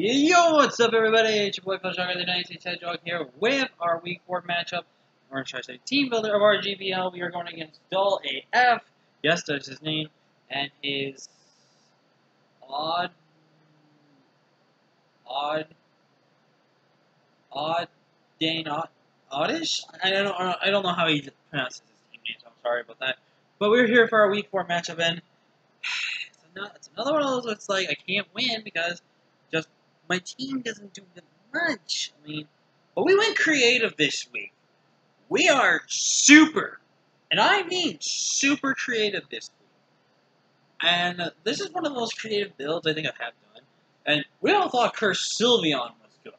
Yo, what's up, everybody? It's your boy, Coach the 96 Hedgehog here with our Week 4 matchup, or should I say, Teambuilder of RGBL. We are going against Dull AF. Yes, that's his name, and his odd, Dane Oddish. I don't know how he pronounces his team name, so I'm sorry about that. But we're here for our Week 4 matchup, and it's another one of those where it's like I can't win because just my team doesn't do that much. I mean, but we went creative this week. We are super, and I mean super creative this week. And this is one of the most creative builds I think I have done. And we all thought Curse Sylveon was good.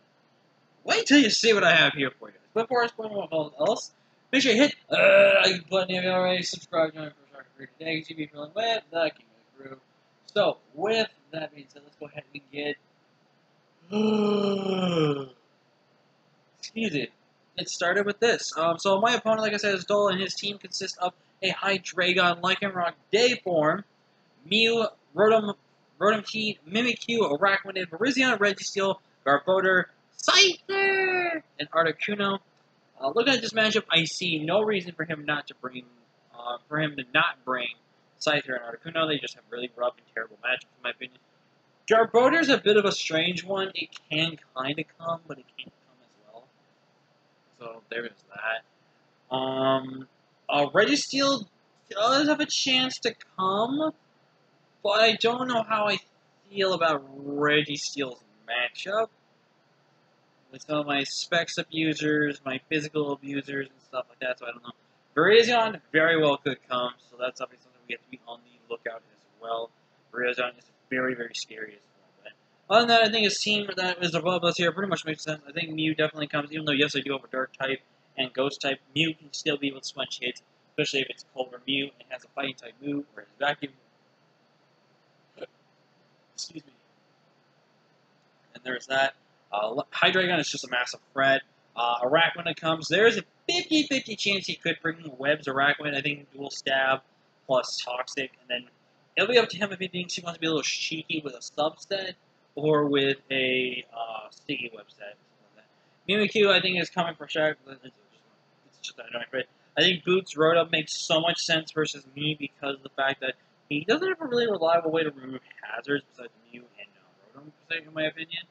Wait till you see what I have here for you. But before I explain what else, make sure you hit the like button if you already subscribed to my first arc for today. You be feeling with the King of the Crew. So, with that being said, let's go ahead and get excuse it. It started with this. So my opponent, like I said, is Dull, and his team consists of a Hydreigon, Lycanroc, Dayform, Mew, Rotom Key, Mimikyu, Araquanid, Virizion, Registeel, Garbodor, Scyther, and Articuno. Looking at this matchup, I see no reason for him not to bring, Scyther and Articuno. They just have really rough and terrible matchups, in my opinion. Garbodor's a bit of a strange one. It can kind of come, but it can't come as well. So there's that. Registeel does have a chance to come, but I don't know how I feel about Registeel's matchup with some of my specs abusers, my physical abusers, and stuff like that. So I don't know. Virizion very well could come, so that's obviously something we have to be on the lookout as well. Virizion is very, very scary as well. But other than that, I think his team that is above us here pretty much makes sense. I think Mew definitely comes, even though, yes, I do have a Dark type and Ghost type. Mew can still be able to sponge hits, especially if it's Cobra Mew and has a Fighting type move, or his Vacuum. Excuse me. And there's that. Hydreigon is just a massive threat. Araquanid comes. There's a 50-50 chance he could bring Webs Araquanid. I think Dual Stab plus Toxic, and then it'll be up to him if he thinks he wants to be a little cheeky with a subset or with a sticky web set. Mimikyu, I think, is coming for sure. It's just annoying, but I think Boots Rotom makes so much sense versus me because of the fact that he doesn't have a really reliable way to remove hazards besides Mew and Rotom, in my opinion.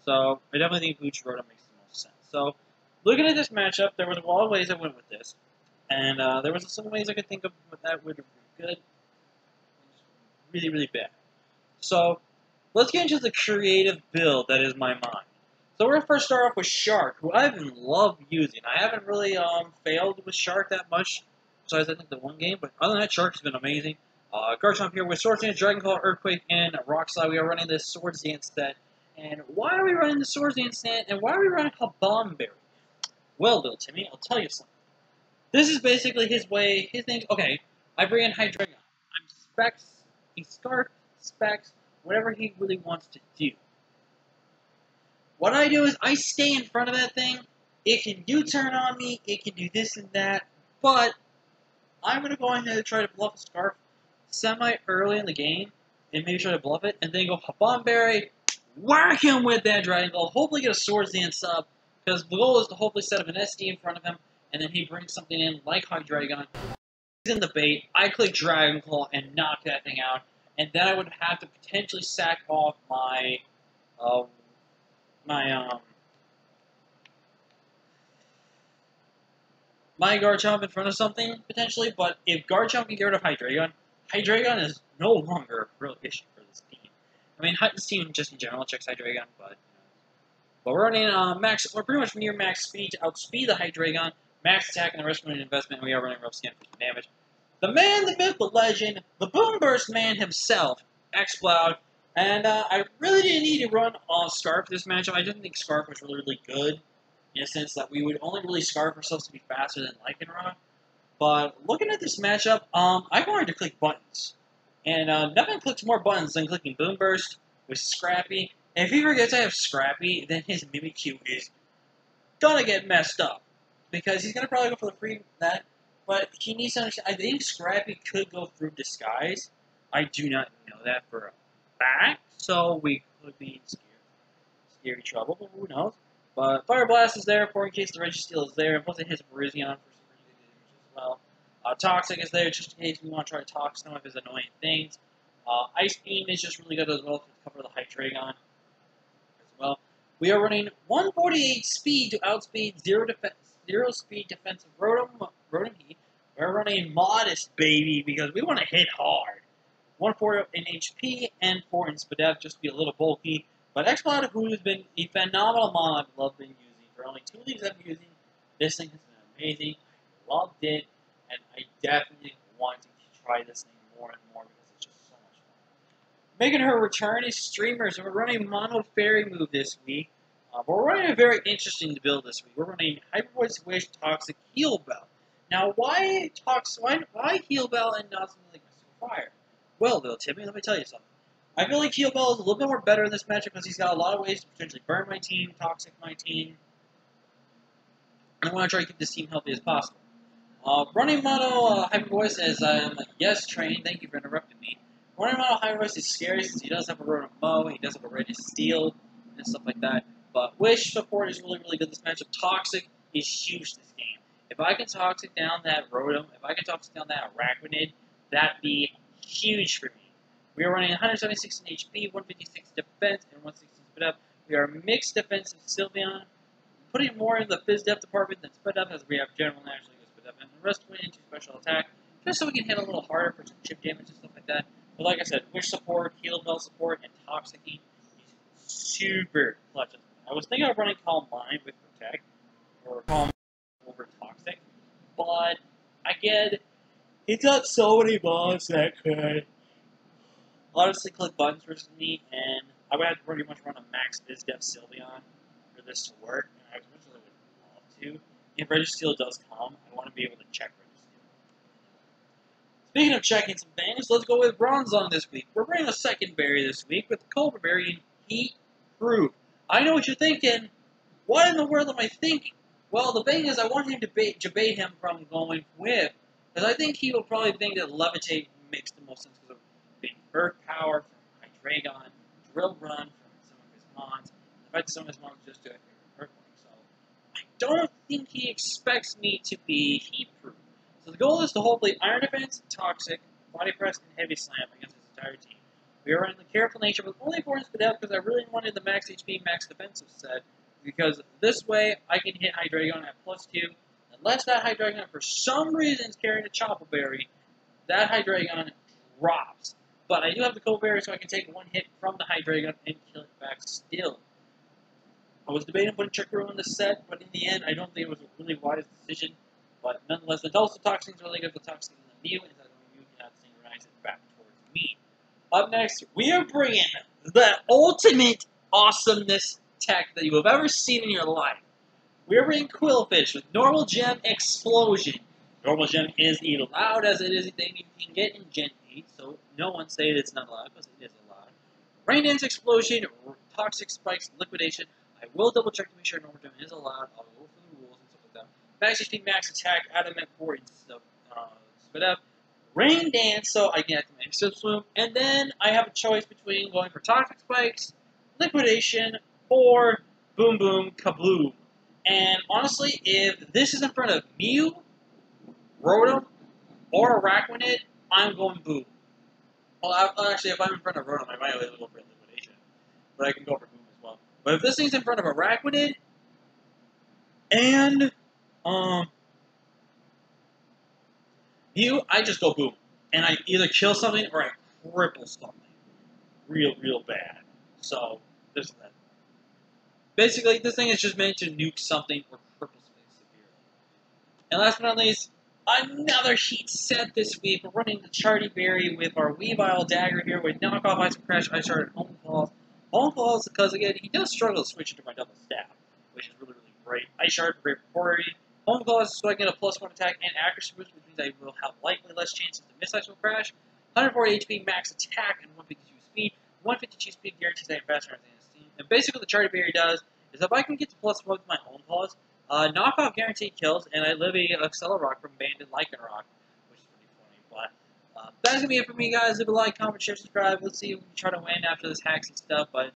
So I definitely think Boots Rotom makes the most sense. So looking at this matchup, there was a lot of ways I went with this, and there was some ways I could think of that would be good. Really, really bad. So, let's get into the creative build that is my mind. So we're going to first start off with Shark, who I've been loved using. I haven't really failed with Shark that much, besides I think the one game, but other than that, Shark has been amazing. Garchomp here with Swords Dance, Dragon Claw, Earthquake, and Rock Slide. We are running this Swords Dance set. And why are we running the Swords Dance set, and why are we running Habomberry? Well, Bill Timmy, I'll tell you something. This is basically his way, his name's, okay, I bring in Hydreigon. I'm Specs. Scarf, Specs, whatever he really wants to do. What I do is I stay in front of that thing. It can U-turn on me, it can do this and that, but I'm going to go ahead and try to bluff a Scarf semi-early in the game, and maybe try to bluff it, and then go Habomberry, whack him with that Dragon Ball, hopefully get a Swords Dance up, because the goal is to hopefully set up an SD in front of him, and then he brings something in like Hydreigon. In the bait, I click Dragon Claw and knock that thing out, and then I would have to potentially sack off my Garchomp in front of something potentially. But if Garchomp can get rid of Hydreigon, Hydreigon is no longer a real issue for this team. I mean, this team just in general checks Hydreigon, but we're running we're pretty much near max speed to outspeed the Hydreigon. Max attack and the rest of an investment, and we are running rough skin for some damage. The man, the myth, the legend, the Boom Burst man himself, X-Cloud, and I really didn't need to run Scarf this matchup. I didn't think Scarf was really, really good, in a sense that we would only really Scarf ourselves to be faster than Lycanroc. But looking at this matchup, I wanted to click buttons. And nothing clicks more buttons than clicking Boom Burst with Scrappy. And if he forgets I have Scrappy, then his Mimikyu is gonna get messed up. Because he's going to probably go for the free that, but he needs to understand, I think Scrappy could go through Disguise. I do not know that for a fact, so we could be scared. scary trouble, but who knows? But Fire Blast is there for in case the Registeel is there, and plus it hits Virizion for some really good damage as well. Toxic is there just in case we want to try to talk some of his annoying things. Ice Beam is just really good as well to cover the Hydreigon as well. We are running 148 speed to outspeed 0 speed defensive Rotom Heat. We're running Modest, baby, because we want to hit hard. 1-4 in HP and 4 in Spadef, just to be a little bulky. But X-Mod, who has been a phenomenal mod I've loved been using. For only 2 leagues I've been using, this thing has been amazing. I loved it, and I definitely want to try this thing more and more because it's just so much fun. Making her return is Streamers, and we're running Mono Fairy move this week. We're running a very interesting build this week. We're running Hyper Voice Wish, Toxic, Heal Bell. Now, why Heal Bell and not something like Mr. Fire? Well, Bill Timmy, let me tell you something. I feel like Heal Bell is a little bit more better in this matchup because he's got a lot of ways to potentially burn my team, Toxic my team. I want to try to keep this team healthy as possible. Running Mono Hyper Voice as I'm like, yes, Train, thank you for interrupting me. Running Mono Hyper Voice is scary since he does have a Rotom Mow, he does have a Registeel, and stuff like that. But Wish support is really, really good this matchup. Toxic is huge this game. If I can Toxic down that Rotom, if I can Toxic down that Arachnid, that'd be huge for me. We are running 176 in HP, 156 defense, and 160 speed up. We are mixed defensive Sylveon, putting more in the Phys Def department than speed up as we have general naturally good speed up, and the rest went into special attack, just so we can hit a little harder for some chip damage and stuff like that. But like I said, Wish support, Heal Bell support, and Toxic is super clutch. I was thinking of running Calm Mind with Protect, or Calm over Toxic, but again, he's got so many mods that could honestly click buttons versus me, and I would have to pretty much run a max Phys Def Sylveon for this to work, and I eventually would love to. If Registeel does come, I want to be able to check Registeel. Speaking of checking some things, let's go with Bronzong this week. We're bringing a second berry this week with Cobra Berry and Heat Proof. I know what you're thinking. What in the world am I thinking? Well, the thing is, I want him to debate him from going with, because I think he will probably think that Levitate makes the most sense because of being Earth Power from Hydreigon, Drill Run from some of his mons, in fact, some of his mons just do Earthquake. So I don't think he expects me to be Heat Proof. So the goal is to hopefully Iron Defense, Toxic, Body Press, and Heavy Slam against his entire team. We are running the Careful Nature with only 4 speed up because I really wanted the max HP, max defensive set. Because this way I can hit Hydreigon at +2. Unless that Hydreigon for some reason is carrying a Chople Berry, that Hydreigon drops. But I do have the Cold Berry, so I can take one hit from the Hydreigon and kill it back still. I was debating putting Trick Room in the set, but in the end, I don't think it was a really wise decision. But nonetheless, the Dulcet Toxin is really good for Toxin in the Mew, and that Mew cannot synchronize it back towards me. Up next, we are bringing the ultimate awesomeness tech that you have ever seen in your life. We are bringing Quillfish with Normal Gem Explosion. Normal Gem is allowed as it is a thing you can get in Gen 8, so no one say it's not allowed because it is allowed. Rain Dance Explosion, Toxic Spikes, Liquidation. I will double check to make sure Normal Gem is allowed. I'll go for the rules and stuff like that. Max HP, Max Attack, Adamant 4 instead of Spit Up. Rain Dance, so I can activate Sip Swoop, and then I have a choice between going for Toxic Spikes, Liquidation, or Boom Boom Kabloom. And honestly, if this is in front of Mew, Rotom, or Arachnid, I'm going Boom. Well, actually, if I'm in front of Rotom, I might be able to go for Liquidation. But I can go for Boom as well. But if this thing's in front of Arachnid, and, Mew, I just go Boom. And I either kill something or I cripple something. Real bad. So, there's that. Basically, this thing is just meant to nuke something or cripple something severely. And last but not least, another heat set this week. We're running the Charty Berry with our Weavile Dagger here with knockoff Ice Crash, Ice Shard, and Home Falls. Home Falls because, again, he does struggle to switch into my double staff, which is really great. Ice Shard for great priority. Home Falls so I get a +1 attack and accuracy boost, which means I will have likely less chances to miss Ice Crash. 140 HP max attack and 152 speed. 152 speed guarantees I am faster than his team. And basically what the Charty Berry does is if I can get to +1 with my Home Falls, knockoff guaranteed kills, and I live a Accelerock from Banded Lycanroc, which is pretty funny. But that's going to be it for me, guys. Leave a like, comment, share, subscribe. Let's see if we can try to win after this hacks and stuff. But